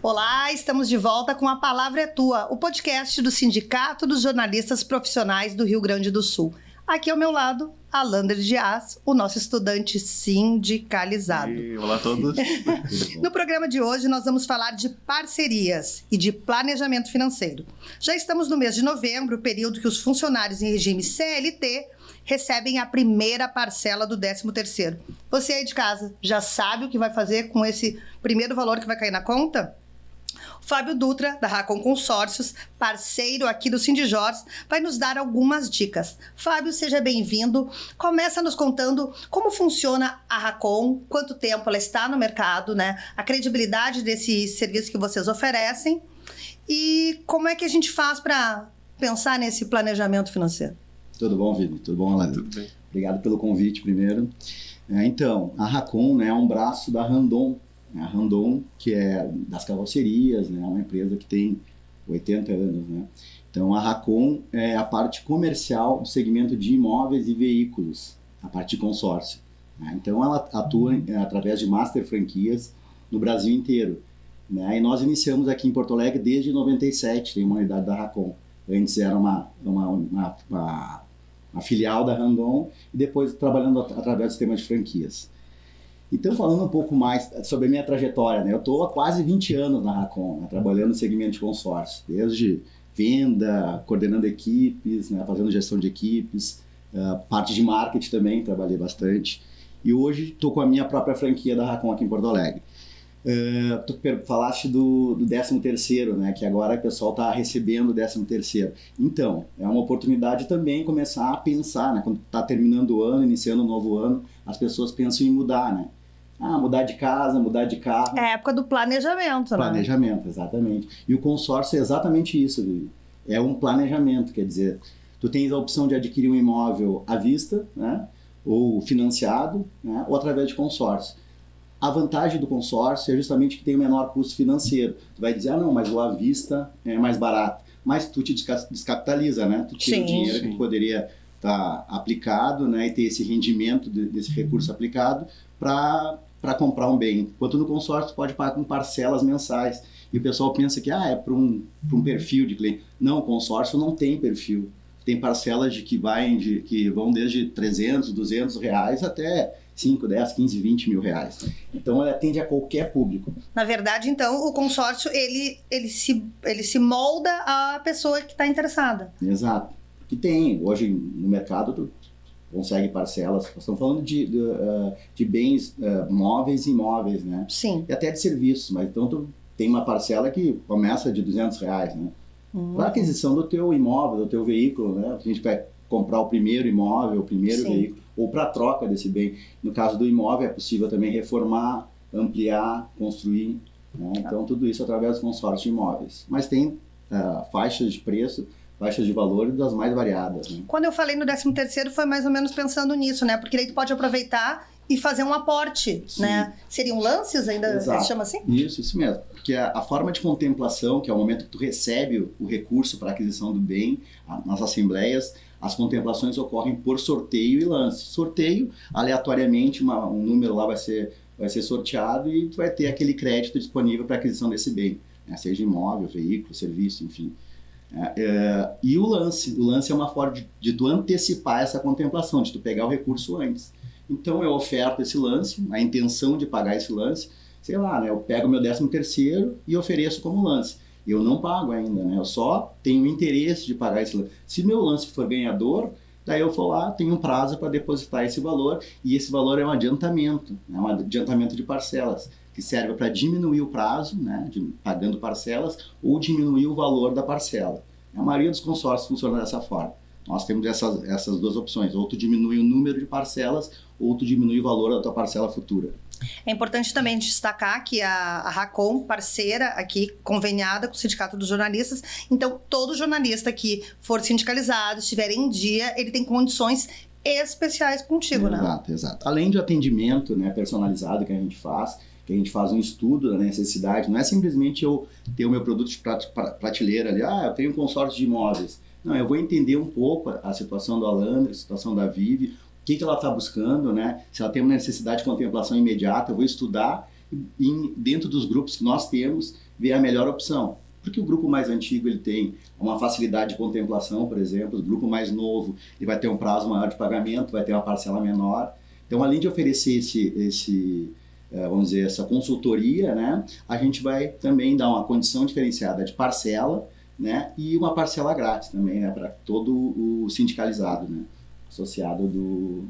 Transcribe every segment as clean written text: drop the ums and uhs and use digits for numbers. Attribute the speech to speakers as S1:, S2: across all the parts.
S1: Olá, estamos de volta com A Palavra é Tua, o podcast do Sindicato dos Jornalistas Profissionais do Rio Grande do Sul. Aqui ao meu lado, Alander Dias, o nosso estudante sindicalizado.
S2: Olá a todos.
S1: No programa de hoje, nós vamos falar de parcerias e de planejamento financeiro. Já estamos no mês de novembro, período que os funcionários em regime CLT recebem a primeira parcela do 13º. Você aí de casa já sabe o que vai fazer com esse primeiro valor que vai cair na conta? Fábio Dutra, da Racon Consórcios, parceiro aqui do Sindijors, vai nos dar algumas dicas. Fábio, seja bem-vindo. Começa nos contando como funciona a Racon, quanto tempo ela está no mercado, né? A credibilidade desse serviço que vocês oferecem e como é que a gente faz para pensar nesse planejamento financeiro.
S3: Tudo bom, Vivi? Tudo bom, Alain?
S2: Tudo bem.
S3: Obrigado pelo convite primeiro. Então, a Racon, né, é um braço da Randon. A Randon, que é das carrocerias, né, uma empresa que tem 80 anos, né? Então, a Racon é a parte comercial do segmento de imóveis e veículos, a parte de consórcio, né? Então, ela atua através de master franquias no Brasil inteiro, né? E nós iniciamos aqui em Porto Alegre desde 97, tem uma unidade da Racon. Antes era uma filial da Randon e depois trabalhando através do sistema de franquias. Então, falando um pouco mais sobre a minha trajetória, né? Eu estou há quase 20 anos na Racon, né? Trabalhando no segmento de consórcio, desde venda, coordenando equipes, né? Fazendo gestão de equipes, parte de marketing também, trabalhei bastante. E hoje estou com a minha própria franquia da Racon aqui em Porto Alegre. Tu falaste do 13º, né? Que agora o pessoal está recebendo o 13º. Então, é uma oportunidade também começar a pensar, né? Quando está terminando o ano, iniciando um novo ano, as pessoas pensam em mudar, né? Mudar de casa, mudar de carro.
S1: É a época do planejamento, né?
S3: Planejamento, exatamente. E o consórcio é exatamente isso, Vivi. É um planejamento, quer dizer, tu tens a opção de adquirir um imóvel à vista, né? Ou financiado, né? Ou através de consórcio. A vantagem do consórcio é justamente que tem o menor custo financeiro. Tu vai dizer, não, mas o à vista é mais barato. Mas tu te descapitaliza, né? Tu tira o dinheiro que poderia estar aplicado, né? E ter esse rendimento desse recurso aplicado para comprar um bem. Enquanto no consórcio tu pode pagar com parcelas mensais. E o pessoal pensa que é para um perfil de cliente. Não, o consórcio não tem perfil. Tem parcelas que vão desde 300, 200 reais até 5, 10, 15, 20 mil reais. Então, ela atende a qualquer público.
S1: Na verdade, então, o consórcio, ele se molda à pessoa que está interessada.
S3: Exato. Que tem, hoje no mercado, tu consegue parcelas. Nós estamos falando de bens móveis e imóveis, né?
S1: Sim.
S3: E até de serviços, mas então tu tem uma parcela que começa de 200 reais, né? Para a aquisição do teu imóvel, do teu veículo, né? A gente vai comprar o primeiro imóvel, o primeiro veículo, ou para a troca desse bem. No caso do imóvel, é possível também reformar, ampliar, construir, né? Então, tudo isso através do consórcio de imóveis. Mas tem faixas de preço, faixas de valor das mais variadas, né?
S1: Quando eu falei no 13º, foi mais ou menos pensando nisso, né? Porque daí tu pode aproveitar e fazer um aporte, né? Seriam lances ainda,
S3: Exato.
S1: se chama assim?
S3: Isso mesmo. Porque a forma de contemplação, que é o momento que tu recebe o recurso para aquisição do bem, nas assembleias, as contemplações ocorrem por sorteio e lance. Sorteio, aleatoriamente, um número lá vai ser sorteado e tu vai ter aquele crédito disponível para aquisição desse bem, né? Seja imóvel, veículo, serviço, enfim. E o lance é uma forma de tu antecipar essa contemplação, de tu pegar o recurso antes. Então eu oferto esse lance, a intenção de pagar esse lance, sei lá, né? Eu pego o meu 13º e ofereço como lance. Eu não pago ainda, né? Eu só tenho interesse de pagar esse lance. Se meu lance for ganhador, daí eu vou lá, tenho um prazo para depositar esse valor, e esse valor é um adiantamento, né? Um adiantamento de parcelas, que serve para diminuir o prazo, né? Pagando parcelas, ou diminuir o valor da parcela. A maioria dos consórcios funciona dessa forma. Nós temos essas duas opções, ou tu diminui o número de parcelas, ou tu diminui o valor da tua parcela futura.
S1: É importante também destacar que a Racon, parceira aqui, conveniada com o Sindicato dos Jornalistas, então todo jornalista que for sindicalizado, estiver em dia, ele tem condições especiais contigo, né?
S3: Exato. Além de atendimento, né, personalizado que a gente faz um estudo da necessidade, não é simplesmente eu ter o meu produto de prateleira ali, eu tenho um consórcio de imóveis. Não, eu vou entender um pouco a situação do Alan, a situação da Vivi, o que ela está buscando, né? Se ela tem uma necessidade de contemplação imediata, eu vou estudar e dentro dos grupos que nós temos, ver a melhor opção. Porque o grupo mais antigo ele tem uma facilidade de contemplação, por exemplo, o grupo mais novo ele vai ter um prazo maior de pagamento, vai ter uma parcela menor. Então, além de oferecer vamos dizer, essa consultoria, né, a gente vai também dar uma condição diferenciada de parcela, né, e uma parcela grátis também, né, para todo o sindicalizado, né, associado do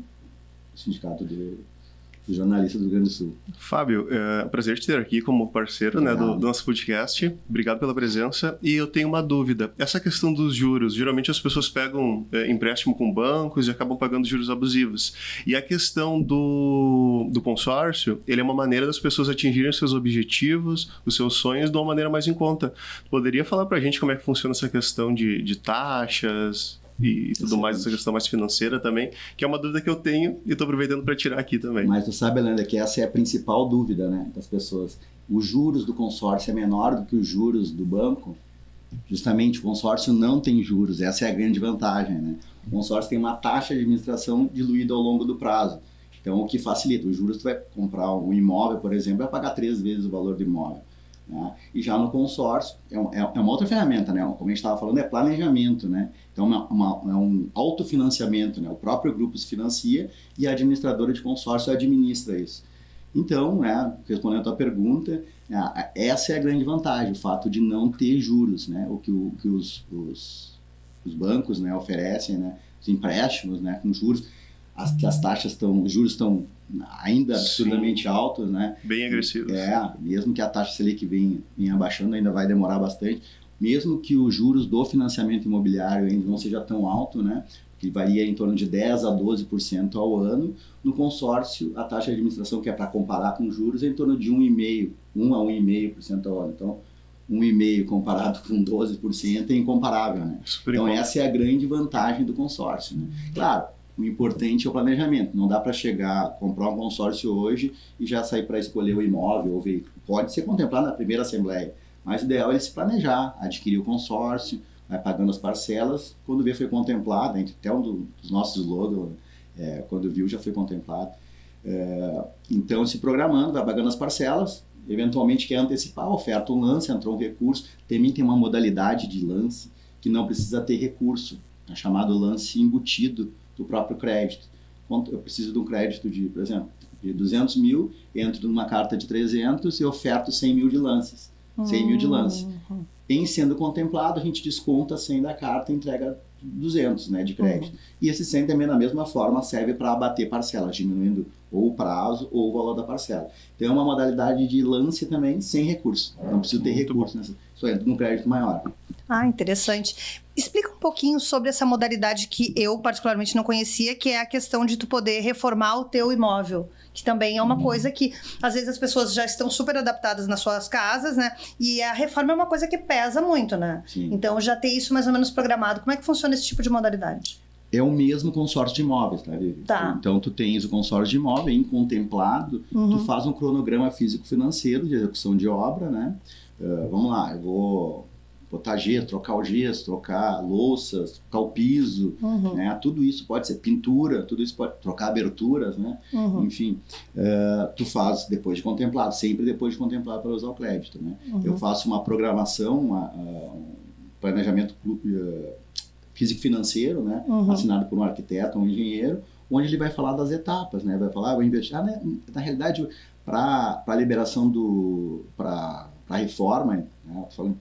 S3: Sindicato dos Jornalistas do Rio Grande do Sul.
S2: Fábio, é um prazer te ter aqui como parceiro, né, do nosso podcast. Obrigado pela presença. E eu tenho uma dúvida. Essa questão dos juros, geralmente as pessoas pegam empréstimo com bancos e acabam pagando juros abusivos. E a questão do consórcio, ele é uma maneira das pessoas atingirem os seus objetivos, os seus sonhos de uma maneira mais em conta. Poderia falar pra gente como é que funciona essa questão de taxas e tudo mais, essa questão mais financeira também, que é uma dúvida que eu tenho e estou aproveitando para tirar aqui também.
S3: Mas tu sabe, Helena, que essa é a principal dúvida, né, das pessoas. Os juros do consórcio é menor do que os juros do banco. Justamente o consórcio não tem juros, essa é a grande vantagem, né? O consórcio tem uma taxa de administração diluída ao longo do prazo. Então, o que facilita, os juros, tu vai comprar um imóvel, por exemplo, vai pagar 3 vezes o valor do imóvel. Né? E já no consórcio, é uma outra ferramenta, né? Como a gente estava falando, é planejamento, né? Então é um autofinanciamento, né? O próprio grupo se financia e a administradora de consórcio administra isso. Então, respondendo a tua pergunta, essa é a grande vantagem, o fato de não ter juros, né? O que os bancos, né, oferecem, né? Os empréstimos, né, com juros, as taxas os juros estão ainda absurdamente altos, né?
S2: Bem agressivos.
S3: Mesmo que a taxa Selic venha abaixando, ainda vai demorar bastante. Mesmo que os juros do financiamento imobiliário ainda não seja tão alto, né? Que varia em torno de 10% a 12% ao ano, no consórcio a taxa de administração, que é para comparar com juros, é em torno de 1,5% a 1,5% ao ano. Então, 1,5% comparado com 12% é incomparável, né? Então, essa é a grande vantagem do consórcio, né? Claro, o importante é o planejamento. Não dá para comprar um consórcio hoje e já sair para escolher o imóvel ou veículo. Pode ser contemplado na primeira assembleia, mas o ideal é se planejar, adquirir o consórcio, vai pagando as parcelas. Quando vê, foi contemplado, até um dos nossos slogans, quando viu, já foi contemplado. Então, se programando, vai pagando as parcelas, eventualmente quer antecipar, oferta um lance, entrou um recurso. Também tem uma modalidade de lance que não precisa ter recurso, é chamado lance embutido do próprio crédito. Eu preciso de um crédito por exemplo, de 200 mil, entro numa carta de 300 e oferto 100 mil de lances. 100 mil de lance. Em sendo contemplado, a gente desconta 100 da carta e entrega 200, né, de crédito. E esse 100 também, da mesma forma, serve para abater parcelas, diminuindo ou o prazo ou o valor da parcela. Então, é uma modalidade de lance também sem recurso. Não preciso ter recurso, só entra num crédito maior.
S1: Interessante. Explica um pouquinho sobre essa modalidade que eu particularmente não conhecia, que é a questão de tu poder reformar o teu imóvel, que também é uma coisa que às vezes as pessoas já estão super adaptadas nas suas casas, né? E a reforma é uma coisa que pesa muito, né?
S3: Sim.
S1: Então já ter isso mais ou menos programado. Como é que funciona esse tipo de modalidade?
S3: É o mesmo consórcio de imóveis, tá, Vivi?
S1: Tá.
S3: Então, tu tens o consórcio de imóvel em contemplado, tu faz um cronograma físico-financeiro de execução de obra, né? Vamos lá, eu vou botar gesso, trocar o gesso, trocar louças, trocar o piso, né? Tudo isso pode ser pintura, tudo isso pode trocar aberturas, né? Enfim, tu faz depois de contemplado, sempre depois de contemplado para usar o crédito, né? Eu faço uma programação, um planejamento físico-financeiro, né? Assinado por um arquiteto, um engenheiro, onde ele vai falar das etapas, né? Vai falar, vou investir, né? Na realidade, para a liberação para a reforma, né?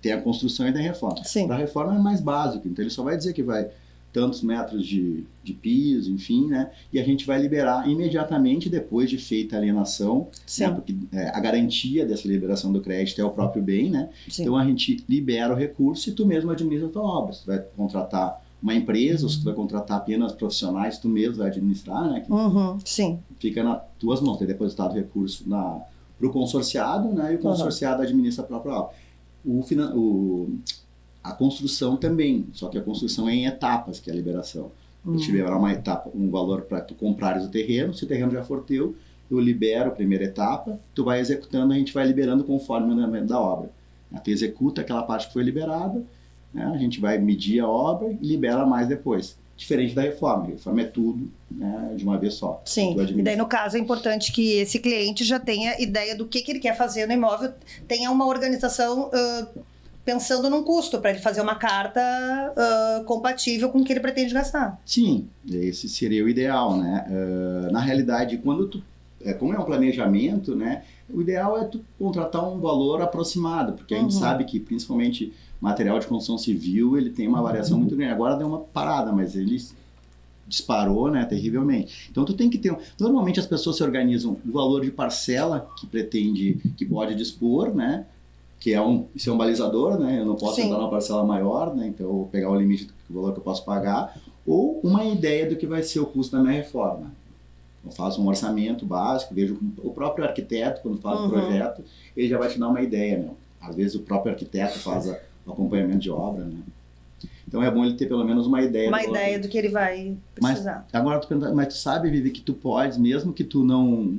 S3: Tem a construção e tem a reforma. Para a reforma é mais básico, então ele só vai dizer que vai tantos metros de piso, enfim, né? E a gente vai liberar imediatamente depois de feita a alienação, né? Porque a garantia dessa liberação do crédito é o próprio bem, né? Sim. Então a gente libera o recurso e tu mesmo administra a tua obra. Você vai contratar uma empresa, ou se tu vai contratar apenas profissionais, tu mesmo vai administrar, né?
S1: Sim.
S3: Fica nas tuas mãos, tem depositado o recurso para o consorciado, né? E o consorciado administra a própria obra. A construção também, só que a construção é em etapas, que é a liberação. Eu te liberar uma etapa, um valor para tu comprares o terreno, se o terreno já for teu, eu libero a primeira etapa, tu vai executando, a gente vai liberando conforme o andamento da obra. Tu executa aquela parte que foi liberada, né? A gente vai medir a obra e libera mais depois. Diferente da reforma. A reforma é tudo, né, de uma vez só.
S1: Sim, e daí no caso é importante que esse cliente já tenha ideia do que ele quer fazer no imóvel, tenha uma organização pensando num custo, para ele fazer uma carta compatível com o que ele pretende gastar.
S3: Sim, esse seria o ideal, né? Na realidade, como é um planejamento, né, o ideal é tu contratar um valor aproximado, porque a gente sabe que, principalmente, material de construção civil, ele tem uma variação muito grande. Agora deu uma parada, mas ele disparou, né, terrivelmente. Então tu tem que ter... Normalmente as pessoas se organizam o valor de parcela que pode dispor, né, que é um balizador, né, eu não posso entrar numa parcela maior, né, então eu vou pegar o limite do valor que eu posso pagar, ou uma ideia do que vai ser o custo da minha reforma. Eu faço um orçamento básico, vejo o próprio arquiteto, quando faz o projeto, ele já vai te dar uma ideia, né? Às vezes o próprio arquiteto faz o acompanhamento de obra, né? Então é bom ele ter pelo menos uma ideia.
S1: Uma ideia do que ele vai precisar.
S3: Mas tu sabe, Vivi, que tu pode, mesmo que tu não...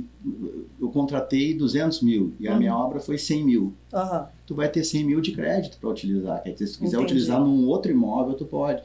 S3: Eu contratei 200 mil e a minha obra foi 100 mil. Tu vai ter 100 mil de crédito para utilizar. Quer dizer, se tu quiser utilizar num outro imóvel, tu pode.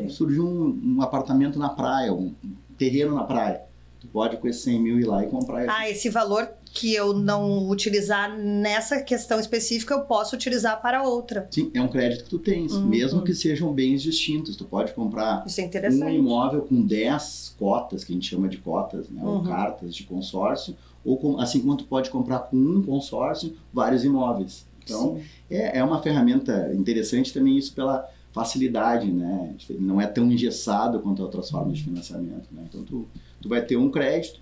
S3: Surgiu um apartamento na praia, um terreno na praia. Tu pode com esse 100 mil ir lá e comprar.
S1: Esse valor que eu não utilizar nessa questão específica, eu posso utilizar para outra.
S3: Sim, é um crédito que tu tens, mesmo que sejam bens distintos. Tu pode comprar um imóvel com 10 cotas, que a gente chama de cotas, né, ou cartas de consórcio, ou assim como tu pode comprar com um consórcio vários imóveis. Então, é uma ferramenta interessante também isso pela facilidade, né? Não é tão engessado quanto outras formas de financiamento, né? Então, tu vai ter um crédito,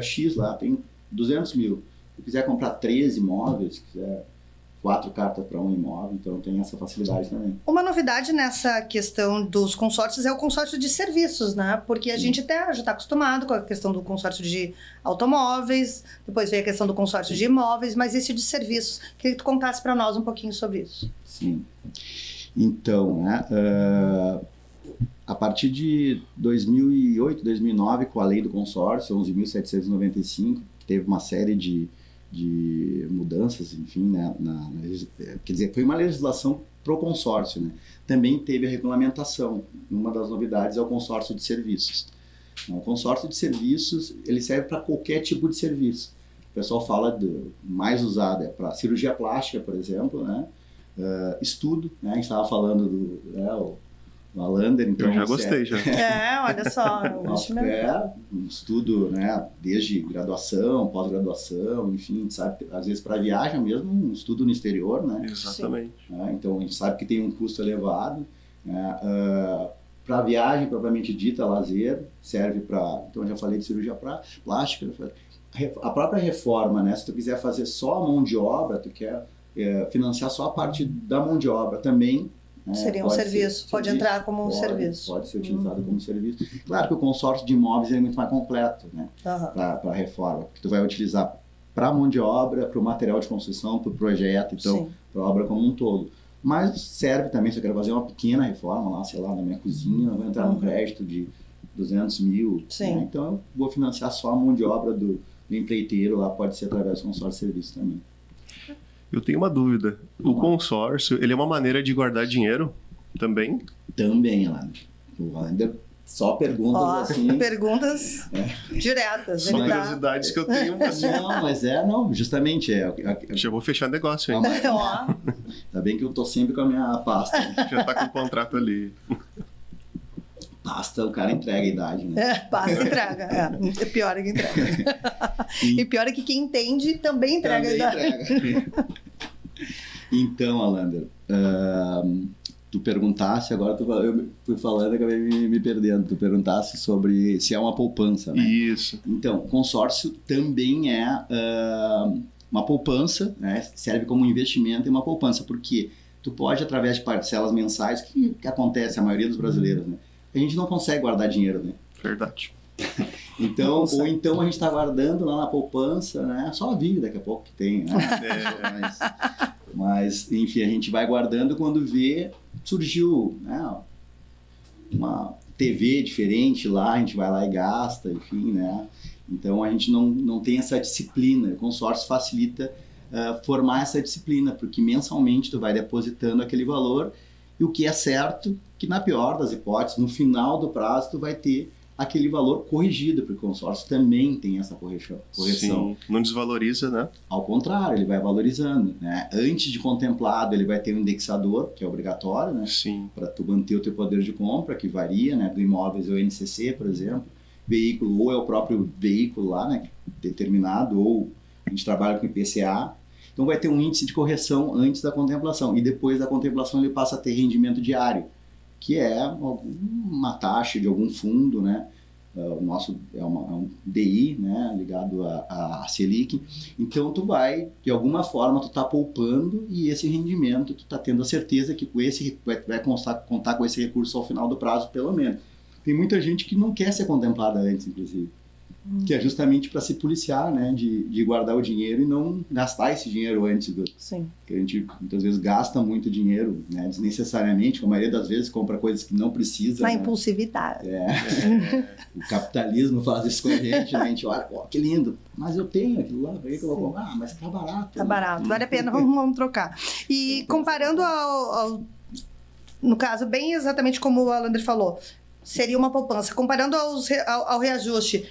S3: X lá, tem 200 mil. Se quiser comprar 13 imóveis, se quiser 4 cartas para um imóvel, então tem essa facilidade também.
S1: Uma novidade nessa questão dos consórcios é o consórcio de serviços, né? Porque a gente até já está acostumado com a questão do consórcio de automóveis, depois veio a questão do consórcio de imóveis, mas esse de serviços. Queria que tu contasse para nós um pouquinho sobre isso.
S3: Sim. Então, né, a partir de 2008, 2009, com a lei do consórcio, 11.795, que teve uma série de mudanças, enfim, né, quer dizer, foi uma legislação para o consórcio, né? Também teve a regulamentação. Uma das novidades é o consórcio de serviços. O consórcio de serviços, ele serve para qualquer tipo de serviço. O pessoal fala mais usado é para cirurgia plástica, por exemplo, né? Estudo, né? A gente estava falando do Alander, então...
S2: Eu já gostei, já.
S1: Olha só.
S3: Um estudo, né? Desde graduação, pós-graduação, enfim, sabe? Às vezes para viagem mesmo, um estudo no exterior, né?
S2: Exatamente.
S3: Então a gente sabe que tem um custo elevado, né? Para viagem propriamente dita, lazer, serve para... Então eu já falei de cirurgia plástica, a própria reforma, né? Se tu quiser fazer só a mão de obra, tu quer financiar só a parte da mão de obra também, né?
S1: Seria um serviço, pode entrar como um serviço.
S3: Pode ser utilizado como serviço. Claro que o consórcio de imóveis é muito mais completo, né? Para a reforma, porque tu vai utilizar para a mão de obra, para o material de construção, para o projeto, então para a obra como um todo. Mas serve também, se eu quero fazer uma pequena reforma lá, sei lá, na minha cozinha, eu vou entrar num crédito de 200 mil, né? Então eu vou financiar só a mão de obra do empreiteiro lá, pode ser através do consórcio de serviço também.
S2: Eu tenho uma dúvida. O consórcio, ele é uma maneira de guardar dinheiro também?
S3: Também, Alander. Só perguntas assim...
S1: Perguntas diretas.
S2: Só curiosidades que eu tenho.
S3: Não, justamente.
S2: Já vou fechar negócio, hein?
S3: Tá bem que eu tô sempre com a minha pasta.
S2: Já tá com o contrato ali.
S3: Pasta, o cara entrega a idade, né?
S1: Pasta entrega. É pior é que entrega. E pior é que quem entende também entrega a idade.
S3: Então, Alander, tu perguntasse, agora eu fui falando e acabei me perdendo. Tu perguntasse sobre se é uma poupança, né?
S2: Isso.
S3: Então, consórcio também é uma poupança, né? Serve como investimento e uma poupança, porque tu pode, através de parcelas mensais, que acontece a maioria dos brasileiros, né? A gente não consegue guardar dinheiro, né?
S2: Verdade.
S3: Então, ou então a gente está guardando lá na poupança, né? Só a Vivi daqui a pouco que tem, né? Mas, enfim, a gente vai guardando quando vê, surgiu, né, uma TV diferente lá, a gente vai lá e gasta, enfim, né? Então a gente não tem essa disciplina. O consórcio facilita formar essa disciplina, porque mensalmente tu vai depositando aquele valor E o que é certo, que na pior das hipóteses, no final do prazo, tu vai ter aquele valor corrigido, porque o consórcio também tem essa correção.
S2: Sim, não desvaloriza, né?
S3: Ao contrário, ele vai valorizando, né? Antes de contemplado, ele vai ter um indexador, que é obrigatório, né?
S2: Sim.
S3: Para tu manter o teu poder de compra, que varia, né? Do imóveis é o INCC, por exemplo. Veículo, ou é o próprio veículo lá, né? Determinado, ou a gente trabalha com IPCA. Então vai ter um índice de correção antes da contemplação. E depois da contemplação ele passa a ter rendimento diário, que é uma taxa de algum fundo, né? O nosso é um DI, né? Ligado a Selic. Então tu vai, de alguma forma, tu tá poupando e esse rendimento tu tá tendo a certeza que com esse vai contar com esse recurso ao final do prazo, pelo menos. Tem muita gente que não quer ser contemplada antes, inclusive. Que é justamente para se policiar, né? De guardar o dinheiro e não gastar esse dinheiro antes do...
S1: Sim.
S3: Porque a gente muitas vezes gasta muito dinheiro, né? Desnecessariamente, a maioria das vezes compra coisas que não precisa.
S1: Na
S3: né?
S1: impulsividade.
S3: O capitalismo faz isso com a gente, né? A gente olha, pô, que lindo, mas eu tenho aquilo lá, por que eu vou comprar? Ah, mas tá barato.
S1: Tá
S3: né?
S1: barato, vale a pena, vamos trocar. E comparando no caso, bem exatamente como o Alandre falou, seria uma poupança. Comparando ao reajuste,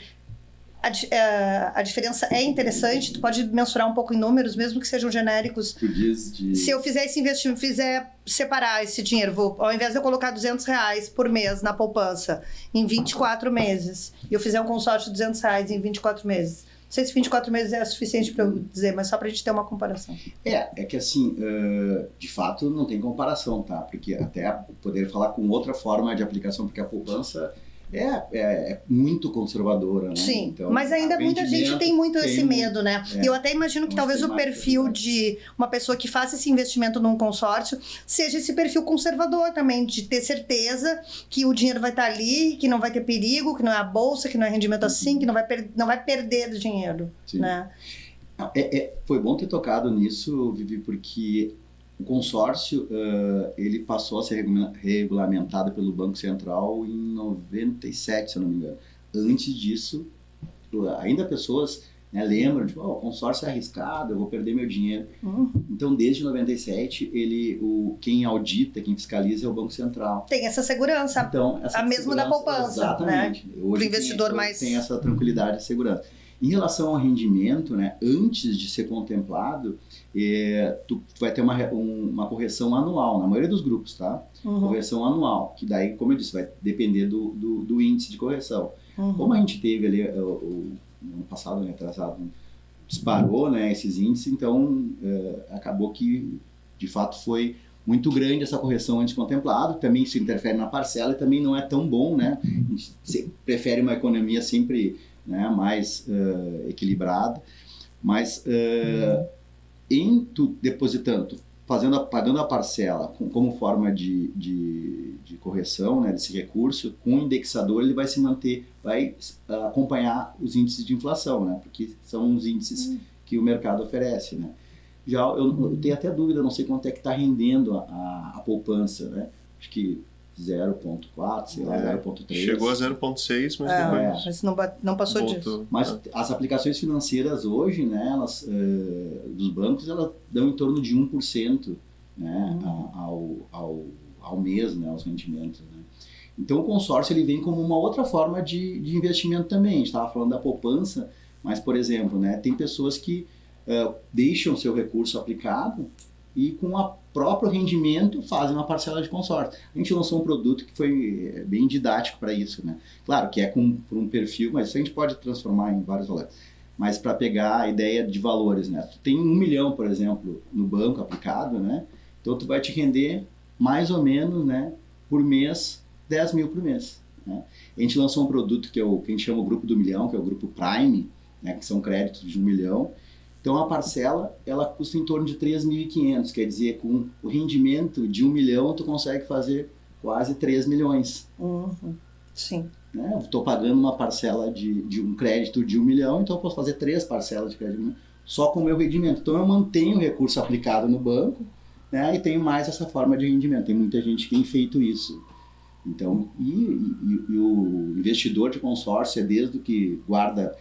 S1: a diferença é interessante, tu pode mensurar um pouco em números, mesmo que sejam genéricos.
S3: Tu diz de...
S1: Se eu fizer esse investimento, separar esse dinheiro, ao invés de eu colocar R$200 por mês na poupança em 24 meses, e eu fizer um consórcio de R$200 em 24 meses, não sei se 24 meses é suficiente para eu dizer, mas só para a gente ter uma comparação.
S3: É que assim, de fato não tem comparação, tá? Porque até poder falar com outra forma de aplicação, porque a poupança é muito conservadora, né?
S1: Sim,
S3: então,
S1: mas ainda muita gente tem muito esse medo, né? E eu até imagino que talvez o perfil de uma pessoa que faça esse investimento num consórcio seja esse perfil conservador também, de ter certeza que o dinheiro vai estar ali, que não vai ter perigo, que não é a bolsa, que não é rendimento assim, que não vai perder dinheiro,
S3: Sim.
S1: né?
S3: Foi bom ter tocado nisso, Vivi, porque o consórcio ele passou a ser regulamentado pelo Banco Central em 97, se eu não me engano. Antes disso, ainda pessoas lembram de o consórcio é arriscado, eu vou perder meu dinheiro. Então, desde 97, quem audita, quem fiscaliza é o Banco Central.
S1: Tem essa segurança,
S3: então,
S1: a mesma da poupança,
S3: exatamente.
S1: Né?
S3: Hoje
S1: o investidor
S3: tem essa tranquilidade e segurança. Em relação ao rendimento, né, antes de ser contemplado, tu vai ter uma correção anual, na maioria dos grupos, tá? Correção anual, que daí, como eu disse, vai depender do índice de correção. Como a gente teve ali, no ano passado, né, atrasado, disparou, né, esses índices, então acabou que, de fato, foi muito grande essa correção antes contemplado, também isso interfere na parcela e também não é tão bom, né? A gente prefere uma economia sempre... né, mais equilibrada, mas em tu depositando, pagando a parcela como forma de correção, né, desse recurso, com o indexador ele vai se manter, vai acompanhar os índices de inflação, né, porque são os índices que o mercado oferece, né. Já eu tenho até dúvida, não sei quanto é que está rendendo a poupança, né, acho que 0,4, sei lá, 0,3.
S2: Chegou a 0,6, mas depois
S1: não passou disso.
S3: Mas as aplicações financeiras hoje, né, elas, dos bancos, elas dão em torno de 1%, né, ao mês, né, aos rendimentos. Né. Então o consórcio ele vem como uma outra forma de investimento também. A gente estava falando da poupança, mas, por exemplo, né, tem pessoas que deixam seu recurso aplicado e com o próprio rendimento fazem uma parcela de consórcio. A gente lançou um produto que foi bem didático para isso, né? Claro que é por um perfil, mas isso a gente pode transformar em vários valores. Mas para pegar a ideia de valores, né? Tu tem 1 milhão, por exemplo, no banco aplicado, né? Então tu vai te render mais ou menos, né, por mês, 10 mil por mês. Né? A gente lançou um produto que a gente chama o Grupo do Milhão, que é o Grupo Prime, né, que são créditos de 1 milhão. Então, a parcela, ela custa em torno de 3.500, quer dizer, com o rendimento de 1 milhão, tu consegue fazer quase 3 milhões.
S1: Sim.
S3: Né? Estou pagando uma parcela de um crédito de 1 milhão, então eu posso fazer 3 parcelas de crédito só com o meu rendimento. Então, eu mantenho o recurso aplicado no banco, né, e tenho mais essa forma de rendimento. Tem muita gente que tem feito isso. Então, e o investidor de consórcio é desde o que guarda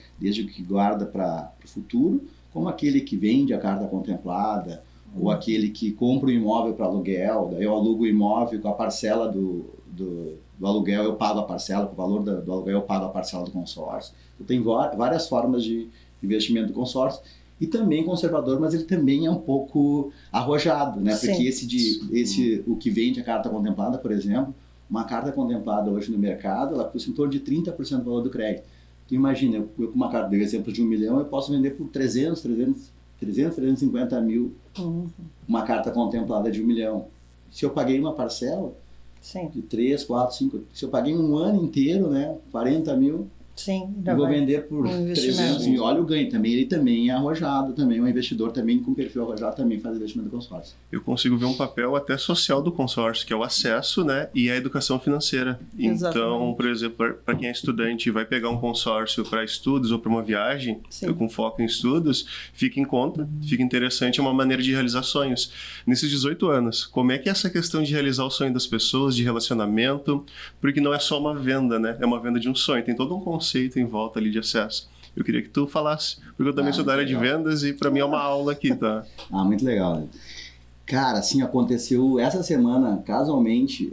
S3: para o futuro, como aquele que vende a carta contemplada ou aquele que compra um imóvel para aluguel, daí eu alugo o imóvel com a parcela do aluguel, eu pago a parcela, com o valor do aluguel eu pago a parcela do consórcio. Então, tem várias formas de investimento do consórcio. E também conservador, mas ele também é um pouco arrojado, né?
S1: Sim.
S3: Porque o que vende a carta contemplada, por exemplo, uma carta contemplada hoje no mercado, ela custa em torno de 30% do valor do crédito. Então imagina, eu com uma carta, dei exemplo de 1 milhão, eu posso vender por 350 mil uma carta contemplada de 1 milhão. Se eu paguei uma parcela de 3, 4, 5, se eu paguei um ano inteiro, né, 40 mil,
S1: Sim,
S3: eu vou vender por 300 mil. Olha o ganho também. Ele também é arrojado, também um investidor também com perfil arrojado também faz investimento do consórcio.
S2: Eu consigo ver um papel até social do consórcio, que é o acesso, né, e a educação financeira.
S1: Exatamente.
S2: Então, por exemplo, para quem é estudante e vai pegar um consórcio para estudos ou para uma viagem, com foco em estudos, fica em conta, fica interessante, é uma maneira de realizar sonhos. Nesses 18 anos, como é que é essa questão de realizar o sonho das pessoas, de relacionamento, porque não é só uma venda, né, é uma venda de um sonho, tem todo um conceito em volta ali de acesso. Eu queria que tu falasse, porque eu também sou da área de vendas e para mim é uma aula aqui, tá?
S3: Muito legal, né? Cara, assim, aconteceu essa semana, casualmente,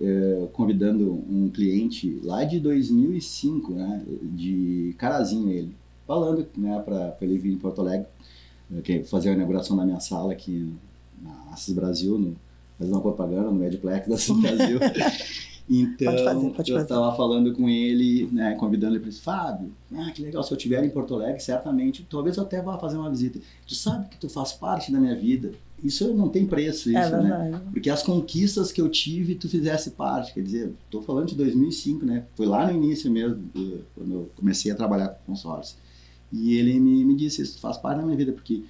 S3: convidando um cliente lá de 2005, né, de Carazinho ele, falando, né, para ele vir em Porto Alegre, fazer a inauguração da minha sala aqui na Assis Brasil, fazer uma propaganda no Edplex da Assis Brasil. Então,
S1: pode
S3: eu estava falando com ele, né, convidando ele para isso, Fábio, que legal, se eu estiver em Porto Alegre, certamente, talvez eu até vá fazer uma visita. Tu sabe que tu faz parte da minha vida. Isso não tem preço, isso, né? Porque as conquistas que eu tive, tu fizesse parte. Quer dizer, estou falando de 2005, né? Foi lá no início mesmo, quando eu comecei a trabalhar com consórcio. E ele me disse, isso faz parte da minha vida, porque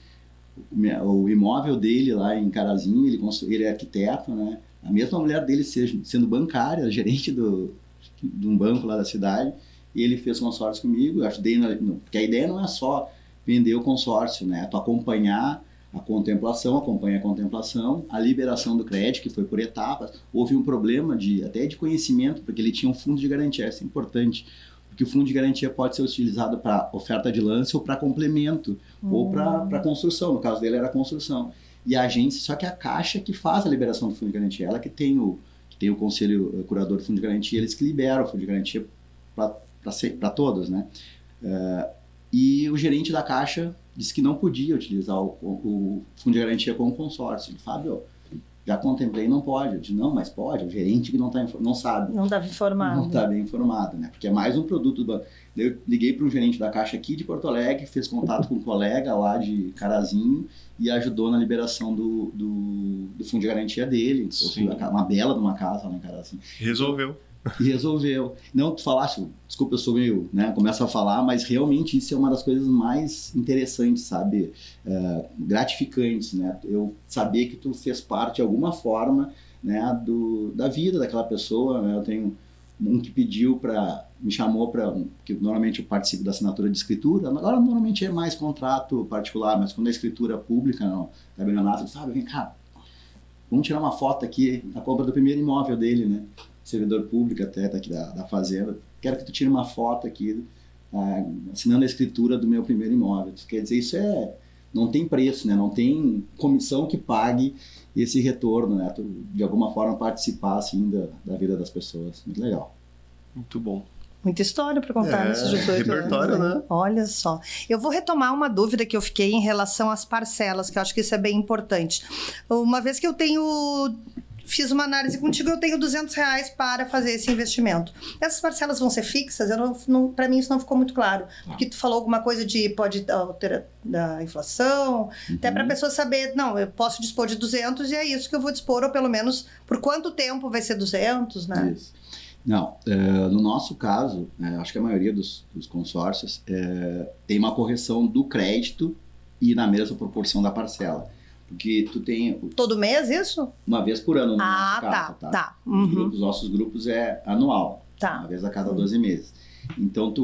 S3: o imóvel dele lá em Carazinho, ele é arquiteto, né? A mesma mulher dele sendo bancária, gerente de um banco lá da cidade, e ele fez consórcio comigo. Eu ajudei, porque a ideia não é só vender o consórcio, né? Tu acompanha a contemplação, a liberação do crédito, que foi por etapas. Houve um problema até de conhecimento, porque ele tinha um fundo de garantia, isso é importante, porque o fundo de garantia pode ser utilizado para oferta de lance ou para complemento, ou para construção. No caso dele era construção. E a agência, só que a Caixa que faz a liberação do fundo de garantia, ela que tem o conselho curador do fundo de garantia, eles que liberam o fundo de garantia para todos, né? E o gerente da Caixa disse que não podia utilizar o fundo de garantia como consórcio. Ele falou, Fábio, já contemplei, não pode. Eu disse, não, mas pode, o gerente que não sabe.
S1: Não estava informado.
S3: Não está bem informado, né? Porque é mais um produto do banco. Eu liguei para um gerente da Caixa aqui de Porto Alegre, fez contato com um colega lá de Carazinho e ajudou na liberação do fundo de garantia dele. Uma bela de uma casa lá em Carazinho.
S2: Resolveu.
S3: E resolveu. Não, tu falaste, desculpa, eu sou meio, né, começo a falar, mas realmente isso é uma das coisas mais interessantes, sabe? Gratificantes, né? Eu saber que tu fez parte de alguma forma, né, da vida daquela pessoa, né? Eu tenho um que me chamou que normalmente eu participo da assinatura de escritura, agora normalmente é mais contrato particular, mas quando é escritura pública, não, tabelionato, sabe, vem cá, vamos tirar uma foto aqui, a compra do primeiro imóvel dele, né, servidor público até daqui da fazenda, quero que tu tire uma foto aqui, assinando a escritura do meu primeiro imóvel. Quer dizer, isso não tem preço, né, não tem comissão que pague esse retorno, né, tu, de alguma forma participar assim da vida das pessoas. Muito legal.
S2: Muito bom.
S1: Muita história para contar nesses 18
S2: repertório,
S1: anos.
S2: Né?
S1: Olha só. Eu vou retomar uma dúvida que eu fiquei em relação às parcelas, que eu acho que isso é bem importante. Uma vez que fiz uma análise contigo, eu tenho R$200 para fazer esse investimento. Essas parcelas vão ser fixas? Para mim isso não ficou muito claro. Porque tu falou alguma coisa pode alterar da inflação, até para a pessoa saber, não, eu posso dispor de 200 e é isso que eu vou dispor, ou pelo menos por quanto tempo vai ser 200, né?
S3: Isso. Não, no nosso caso, acho que a maioria dos consórcios tem uma correção do crédito e na mesma proporção da parcela. Porque tu tem...
S1: Todo mês isso?
S3: Uma vez por ano no nosso caso,
S1: tá.
S3: Os nossos grupos é anual, uma vez a cada 12 meses. Então,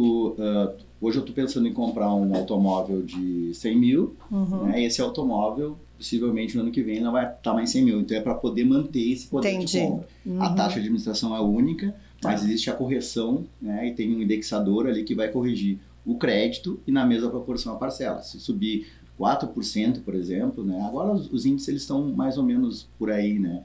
S3: hoje eu estou pensando em comprar um automóvel de 100 mil, né, e esse automóvel, possivelmente no ano que vem, não vai estar mais 100 mil. Então, é para poder manter esse poder de compra. A taxa de administração é única, mas existe a correção, né, e tem um indexador ali que vai corrigir o crédito e na mesma proporção a parcela. Se subir 4%, por exemplo, né? Agora os índices eles estão mais ou menos por aí, né?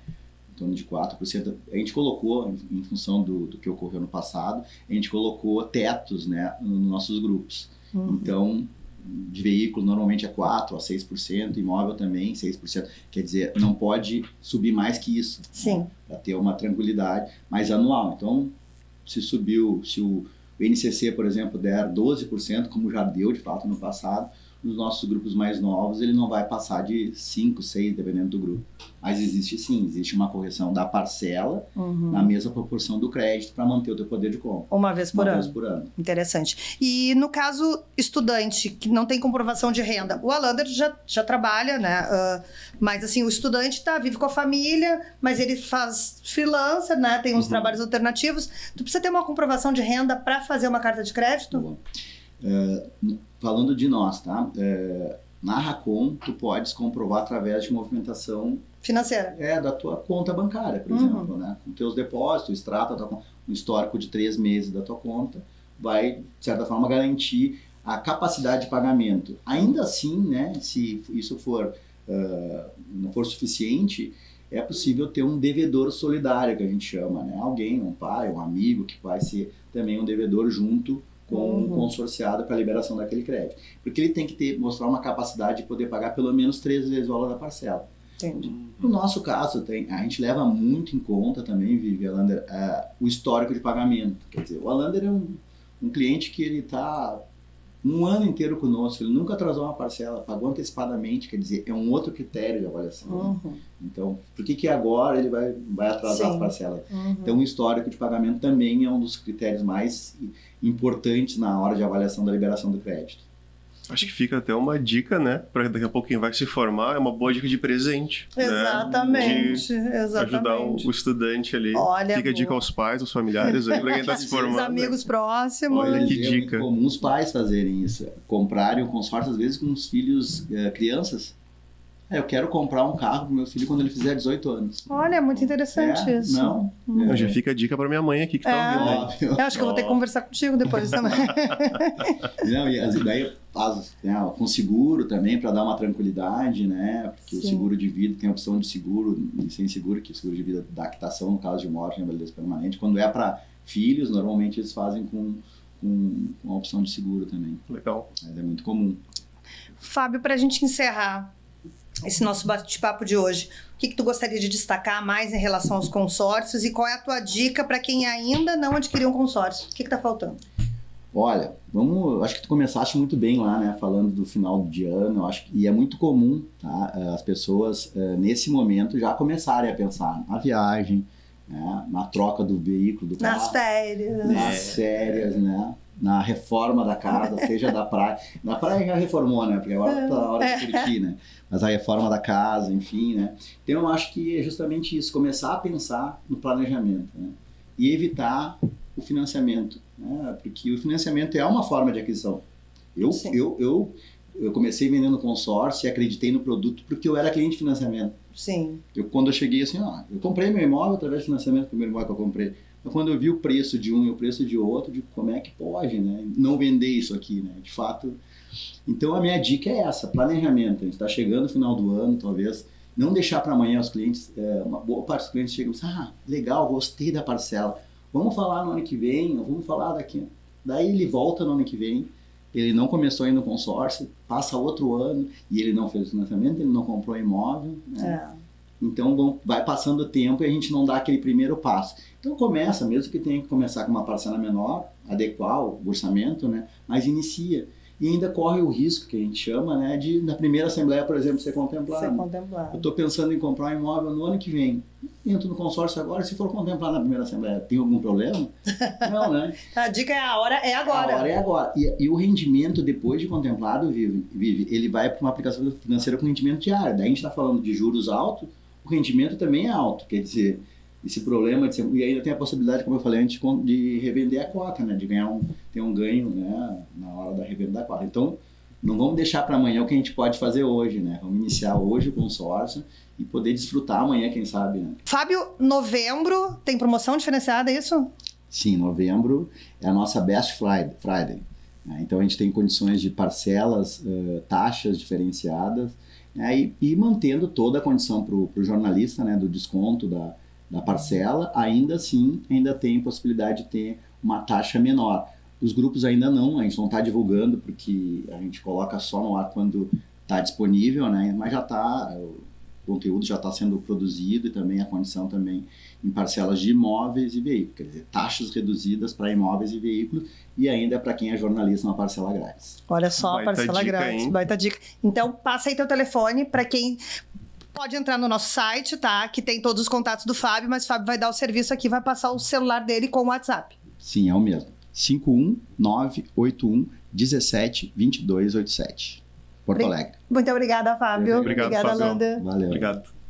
S3: Em torno de 4%. A gente colocou, em função do que ocorreu no passado, a gente colocou tetos, né, nos nossos grupos. Então, de veículo normalmente é 4% a 6%, imóvel também 6%. Quer dizer, não pode subir mais que isso.
S1: Sim.
S3: Né, para ter uma tranquilidade, mas anual. Então, se o INCC, por exemplo, der 12%, como já deu de fato no passado, nos nossos grupos mais novos ele não vai passar de 5, 6, dependendo do grupo. Mas existe sim, existe uma correção da parcela na mesma proporção do crédito para manter o teu poder de compra.
S1: Uma vez por ano.
S3: Vez por ano.
S1: Interessante. E no caso estudante, que não tem comprovação de renda, o Alander já trabalha, né? Mas assim, o estudante vive com a família, mas ele faz freelancer, né? Tem uns trabalhos alternativos. Tu precisa ter uma comprovação de renda para fazer uma carta de crédito?
S3: Falando de nós, tá? Na Racon, tu podes comprovar através de movimentação
S1: financeira.
S3: Da tua conta bancária, por exemplo, né? Com teus depósitos, o extrato, um histórico de 3 meses da tua conta, vai, de certa forma, garantir a capacidade de pagamento. Ainda assim, né? Se isso não for suficiente, é possível ter um devedor solidário, que a gente chama, né? Alguém, um pai, um amigo, que vai ser também um devedor junto com um consorciado para a liberação daquele crédito. Porque ele tem que mostrar uma capacidade de poder pagar pelo menos 3 vezes o valor da parcela.
S1: Entendi.
S3: No nosso caso, a gente leva muito em conta também, Vivi, Alander, o histórico de pagamento. Quer dizer, o Alander é um cliente que ele está um ano inteiro conosco, ele nunca atrasou uma parcela, pagou antecipadamente, quer dizer, é um outro critério de avaliação. Então, por que agora ele vai atrasar as parcelas? Então, o histórico de pagamento também é um dos critérios mais importantes na hora de avaliação da liberação do crédito.
S2: Acho que fica até uma dica, né? Para daqui a pouco quem vai se formar, é uma boa dica de presente.
S1: Exatamente,
S2: né? Ajudar o estudante ali.
S1: Olha,
S2: fica a dica aos pais, aos familiares, aí para quem está se formando.
S1: Os amigos próximos.
S2: Olha que dica.
S3: É comum os pais fazerem isso. Comprarem o consórcio, às vezes, com os filhos crianças. Eu quero comprar um carro pro meu filho quando ele fizer 18 anos.
S1: Olha, é muito interessante isso.
S2: Já fica a dica para minha mãe aqui que tá ouvindo.
S1: Eu acho que eu vou ter que conversar contigo depois também.
S3: E daí faz com seguro também, para dar uma tranquilidade, né? Porque o seguro de vida tem a opção de seguro e sem seguro, que o seguro de vida dá quitação no caso de morte e invalidez permanente. Quando é para filhos, normalmente eles fazem com a opção de seguro também.
S2: Legal.
S3: Mas é muito comum.
S1: Fábio, para a gente encerrar esse nosso bate-papo de hoje, o que tu gostaria de destacar mais em relação aos consórcios e qual é a tua dica para quem ainda não adquiriu um consórcio? O que tá faltando?
S3: Olha, acho que tu começaste muito bem lá, né, falando do final de ano, e é muito comum, tá, as pessoas nesse momento já começarem a pensar na viagem, né, na troca do veículo, do carro.
S1: Nas férias.
S3: Nas férias, né, na reforma da casa, seja da praia. Na praia já reformou, né, porque agora tá a hora de curtir, né, mas a reforma da casa, enfim, né. Então eu acho que é justamente isso, começar a pensar no planejamento, né, e evitar o financiamento, né? Porque o financiamento é uma forma de aquisição. Eu comecei vendendo consórcio e acreditei no produto porque eu era cliente de financiamento.
S1: Sim.
S3: Quando eu cheguei assim, eu comprei meu imóvel através de financiamento, o primeiro imóvel que eu comprei. Mas quando eu vi o preço de um e o preço de outro, eu digo, como é que pode, né? Não vender isso aqui, né? De fato. Então a minha dica é essa, planejamento. A gente está chegando no final do ano, talvez não deixar para amanhã os clientes, uma boa parte dos clientes chegam e dizem, legal, gostei da parcela. Vamos falar no ano que vem, ou vamos falar daqui. Daí ele volta no ano que vem, ele não começou ainda no consórcio, passa outro ano e ele não fez o financiamento, ele não comprou imóvel, né? Então vai passando o tempo e a gente não dá aquele primeiro passo. Então começa, mesmo que tenha que começar com uma parcela menor, adequar o orçamento, né? Mas inicia. E ainda corre o risco, que a gente chama, né, de na primeira assembleia, por exemplo, ser contemplado. Eu estou pensando em comprar um imóvel no ano que vem. Entro no consórcio agora, se for contemplado na primeira assembleia, tem algum problema? Não, né?
S1: A dica é a hora é agora.
S3: A hora é agora. E o rendimento, depois de contemplado, Vive, ele vai para uma aplicação financeira com rendimento diário. Daí a gente está falando de juros altos, o rendimento também é alto. Quer dizer, esse problema de ser, e ainda tem a possibilidade, como eu falei antes, de revender a cota, né? De ter um ganho, né? Na hora da revenda da cota. Então, não vamos deixar para amanhã o que a gente pode fazer hoje, né? Vamos iniciar hoje o consórcio e poder desfrutar amanhã, quem sabe, né?
S1: Fábio, novembro tem promoção diferenciada, é isso?
S3: Sim, novembro é a nossa Best Friday. né? Então a gente tem condições de parcelas, taxas diferenciadas, né? E mantendo toda a condição para o jornalista, né, do desconto da parcela, ainda assim ainda tem possibilidade de ter uma taxa menor. Os grupos ainda não, a gente não está divulgando porque a gente coloca só no ar quando está disponível, né? Mas já está, o conteúdo já está sendo produzido e também a condição também em parcelas de imóveis e veículos, quer dizer, taxas reduzidas para imóveis e veículos e ainda para quem é jornalista uma parcela grátis.
S1: Olha só,
S2: Baita
S1: parcela
S2: dica,
S1: grátis,
S2: hein?
S1: baita dica. Então, passa aí teu telefone para quem pode entrar no nosso site, tá? Que tem todos os contatos do Fábio, mas o Fábio vai dar o serviço aqui, vai passar o celular dele com o WhatsApp.
S3: Sim, é o mesmo. 51981172287. Porto Alegre.
S1: Muito obrigada, Fábio.
S2: Obrigado,
S1: Obrigada,
S2: Fábio.
S1: Landa.
S3: Valeu.
S2: Obrigado.